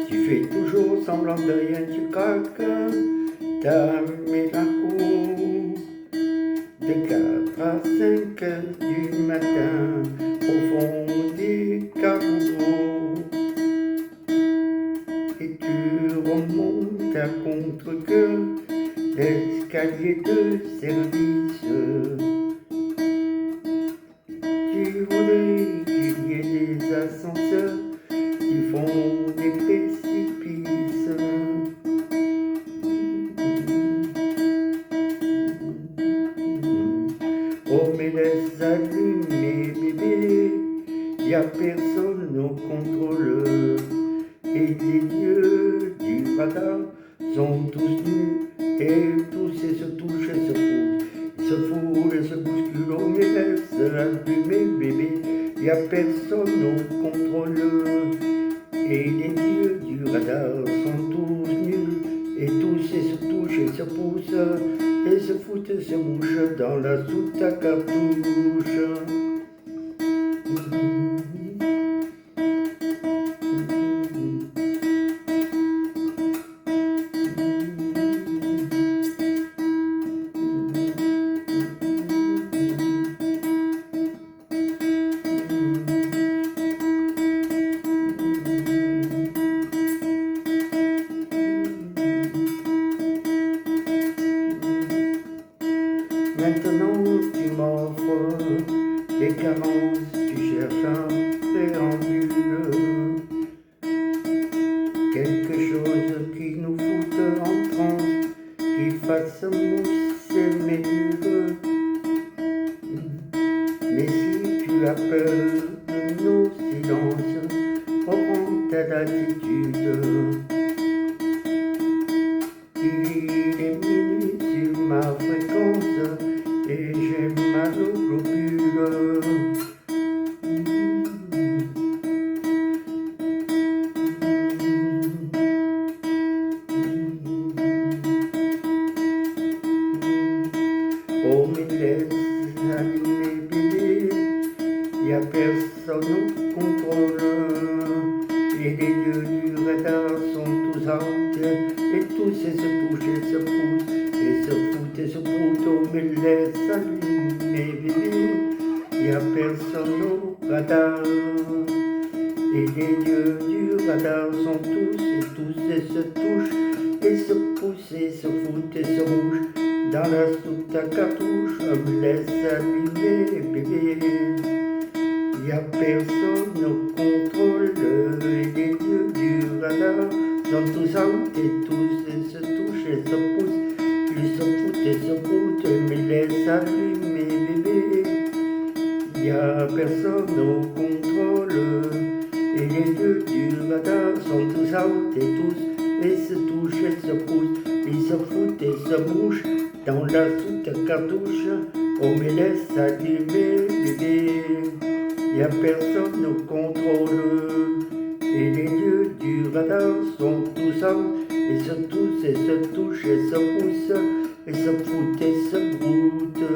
Tu fais toujours semblant de rien, tu craques, t'as mis la cour de 4 à 5 heures du matin au fond des caveaux. Et tu remontes à contre-cœur l'escalier de service. Tu voudrais qu'il y ait des ascenseurs qui font des précipices. Oh mais laisse allumer bébé, y a personne au contrôle. Et les dieux du radar sont tous nus et tous et se touchent et se poussent. Ils se foulent et se bousculent, oh mais laisse allumer bébé, y a personne au contrôle. Et les dieux du radar sont tous nus et tous et se touchent et se poussent et se foutent et se mouchent dans la soute à cartouche. Maintenant tu m'offres des carences, tu cherches un préambule, quelque chose qui nous foute en transe, qui fasse mousser mes bulles. Mais si tu as peur de nos silences, reprends ta latitude. Il est minuit sur ma fréquence et j'ai mal aux globules. Oh mais laisse allumer bébé, y a personne au contrôle. Et les dieux du radar sont tous out et tous et se touchent et se poussent et se foutent et se broutent. Oh mais laisse allumer bébé, y a personne au radar. Et les dieux du radar sont tous et se touchent et se poussent et se foutent et se mouchent dans la soute à cartouche. Oh mais laisse allumer bébé, y a personne au contrôle. Et les dieux du radar sont tous out et tous et se touchent et se poussent, ils se foutent et se broutent. Mais laisse allumer bébé, y a personne au contrôle. Et les dieux du radar sont tous out et tous et se touchent et se poussent, ils se foutent et se mouchent dans la soute à cartouche. Oh mais laisse allumer bébé, y a personne au contrôle. Et les dieux du radar sont tous out et se touchent et se touchent et se poussent et se foutent et se broutent.